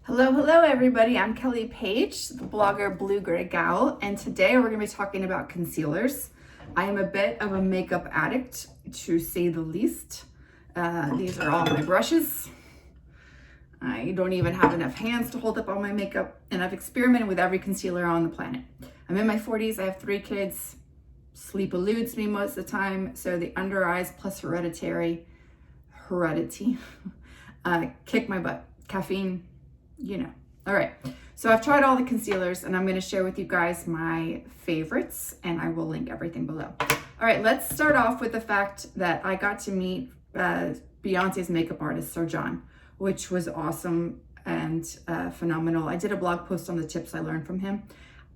Hello everybody. I'm Kelly Page, the blogger Blue Gray Gal, and today we're going to be talking about concealers. I am a bit of a makeup addict, to say the least. These are all my brushes. I don't even have enough hands to hold up all my makeup, and I've experimented with every concealer on the planet. I'm in my 40s, I have 3 kids. Sleep eludes me most of the time, so the under eyes plus heredity kick my butt. Caffeine, you know. All right, so I've tried all the concealers and I'm going to share with you guys my favorites, and I will link everything below. All right, let's start off with the fact that I got to meet Beyonce's makeup artist, Sir John, which was awesome and phenomenal. I did a blog post on the tips I learned from him.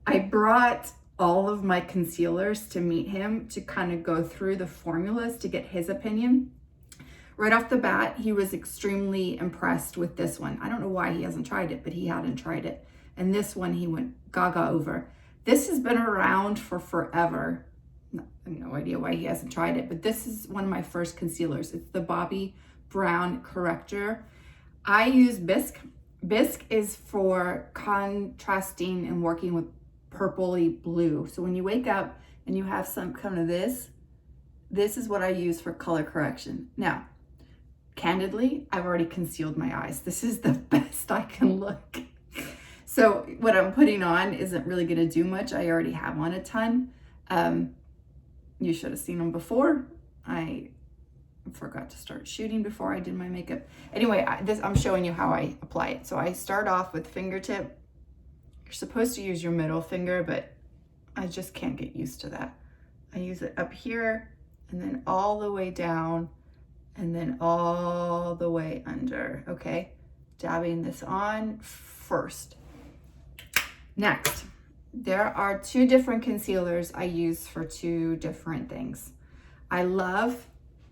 I brought all of my concealers to meet him to kind of go through the formulas to get his opinion. Right off the bat, he was extremely impressed with this one. I don't know why he hasn't tried it, but he hadn't tried it. And this one he went gaga over. This has been around for forever. I have no idea why he hasn't tried it, but this is one of my first concealers. It's the Bobbi Brown Corrector. I use Bisque. Bisque is for contrasting and working with purpley blue. So when you wake up and you have some kind of this is what I use for color correction. Now, candidly, I've already concealed my eyes. This is the best I can look. So what I'm putting on isn't really gonna do much. I already have on a ton. You should have seen them before. I forgot to start shooting before I did my makeup. Anyway, I'm showing you how I apply it. So I start off with fingertip. You're supposed to use your middle finger, but I just can't get used to that. I use it up here and then all the way down and then all the way under, okay? Dabbing this on first. Next, there are 2 different concealers I use for 2 different things. I love,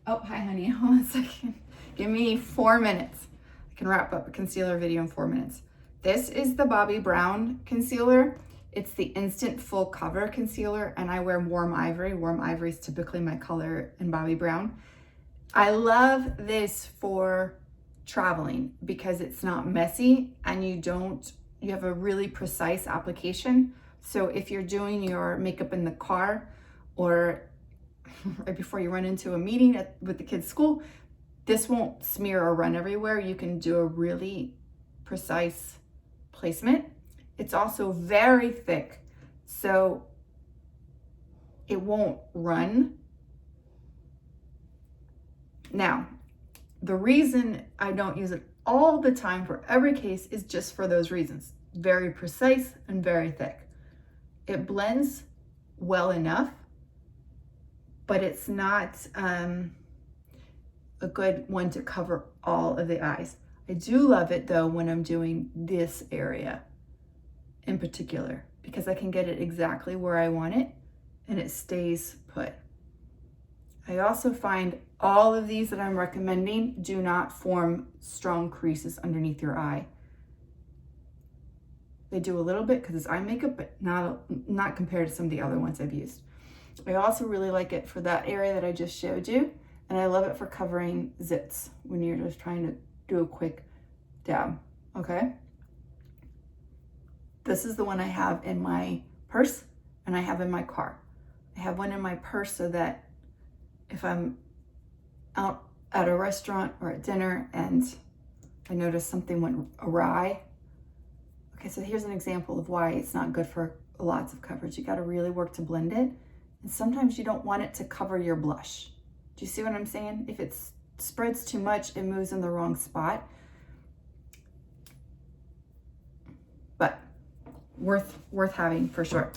oh, hi honey, hold on a second. Give me 4 minutes. I can wrap up a concealer video in 4 minutes. This is the Bobbi Brown concealer. It's the Instant Full Cover Concealer, and I wear Warm Ivory. Warm Ivory is typically my color in Bobbi Brown. I love this for traveling because it's not messy and you have a really precise application. So if you're doing your makeup in the car or right before you run into a meeting with the kids' school, this won't smear or run everywhere. You can do a really precise placement. It's also very thick, so it won't run. Now, the reason I don't use it all the time for every case is just for those reasons. Very precise and very thick. It blends well enough, but it's not a good one to cover all of the eyes. I do love it though when I'm doing this area in particular, because I can get it exactly where I want it and it stays put. I also find all of these that I'm recommending do not form strong creases underneath your eye. They do a little bit because it's eye makeup, but not compared to some of the other ones I've used. I also really like it for that area that I just showed you, and I love it for covering zits when you're just trying to do a quick dab, okay? This is the one I have in my purse and I have in my car. I have one in my purse so that if I'm out at a restaurant or at dinner and I notice something went awry. Okay, so here's an example of why it's not good for lots of coverage. You gotta really work to blend it. And sometimes you don't want it to cover your blush. Do you see what I'm saying? If it spreads too much, it moves in the wrong spot. But worth having for sure.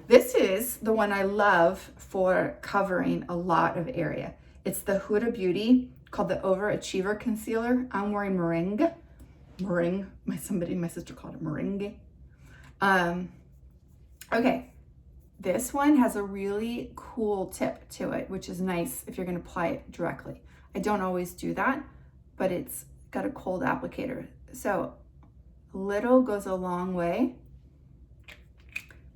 This is the one I love for covering a lot of area. It's the Huda Beauty called the Overachiever Concealer. I'm wearing meringue. My sister called it meringue. Okay, this one has a really cool tip to it, which is nice if you're gonna apply it directly. I don't always do that, but it's got a cold applicator. So a little goes a long way.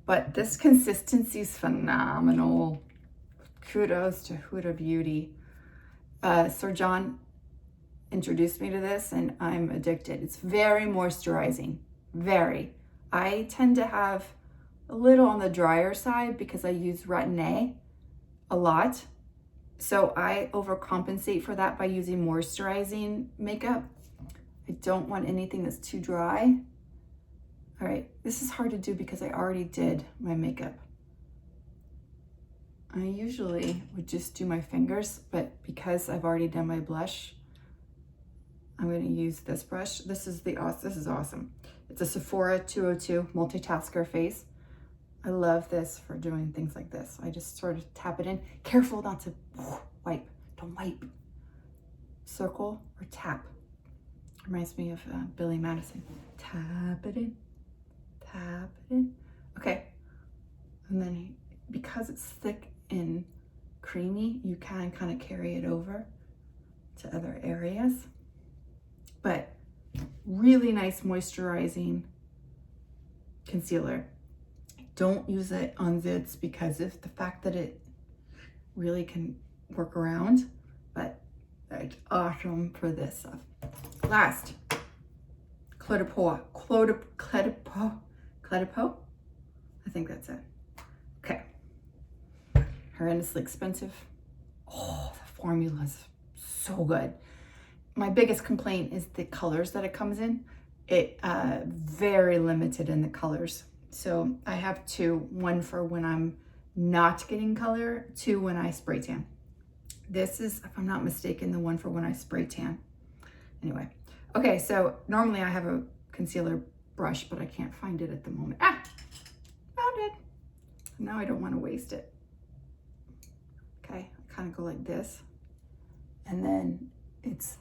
But this consistency is phenomenal. Kudos to Huda Beauty. Sir John introduced me to this and I'm addicted. It's very moisturizing, very. I tend to have a little on the drier side because I use Retin-A a lot. So I overcompensate for that by using moisturizing makeup. I don't want anything that's too dry. All right, this is hard to do because I already did my makeup. I usually would just do my fingers, but because I've already done my blush, I'm going to use this brush. This is awesome. It's a Sephora 202 multitasker face. I love this for doing things like this. I just sort of tap it in. Careful not to wipe. Don't wipe. Circle or tap. Reminds me of Billy Madison. Tap it in. Tap it in. Okay. And then because it's thick and creamy, you can kind of carry it over to other areas. But really nice moisturizing concealer. Don't use it on zits because of the fact that it really can work around, but it's awesome for this stuff. Last, Clé de Peau. I think that's it. Okay. Horrendously expensive. Oh, the formula's so good. My biggest complaint is the colors that it comes in. It very limited in the colors. So I have two, one for when I'm not getting color, two when I spray tan. This is, if I'm not mistaken, the one for when I spray tan. Anyway, okay, so normally I have a concealer brush, but I can't find it at the moment. Ah, found it. Now I don't want to waste it. Okay, I kind of go like this. And then it's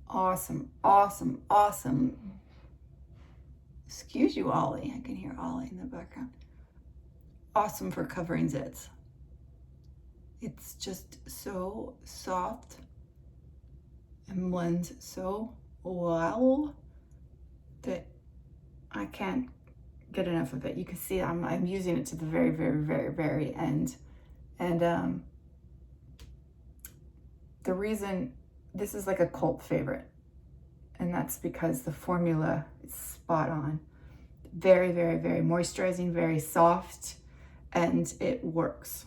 awesome. Excuse you, Ollie. I can hear Ollie in the background. Awesome for covering zits. It's just so soft and blends so well that I can't get enough of it. You can see I'm using it to the very end. And the reason this is like a cult favorite, and that's because the formula is spot on. Very moisturizing, very soft, and it works.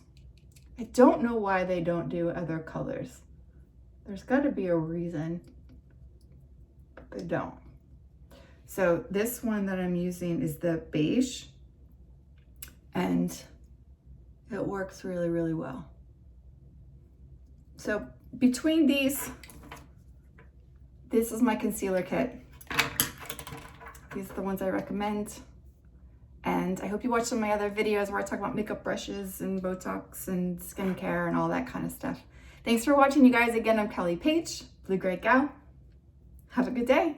I don't know why they don't do other colors. There's got to be a reason, but they don't. So this one that I'm using is the beige, and it works really well. So between these, this is my concealer kit. These are the ones I recommend. And I hope you watch some of my other videos where I talk about makeup brushes and Botox and skincare and all that kind of stuff. Thanks for watching, you guys. Again, I'm Kelly Page, Blue Gray Gal. Have a good day.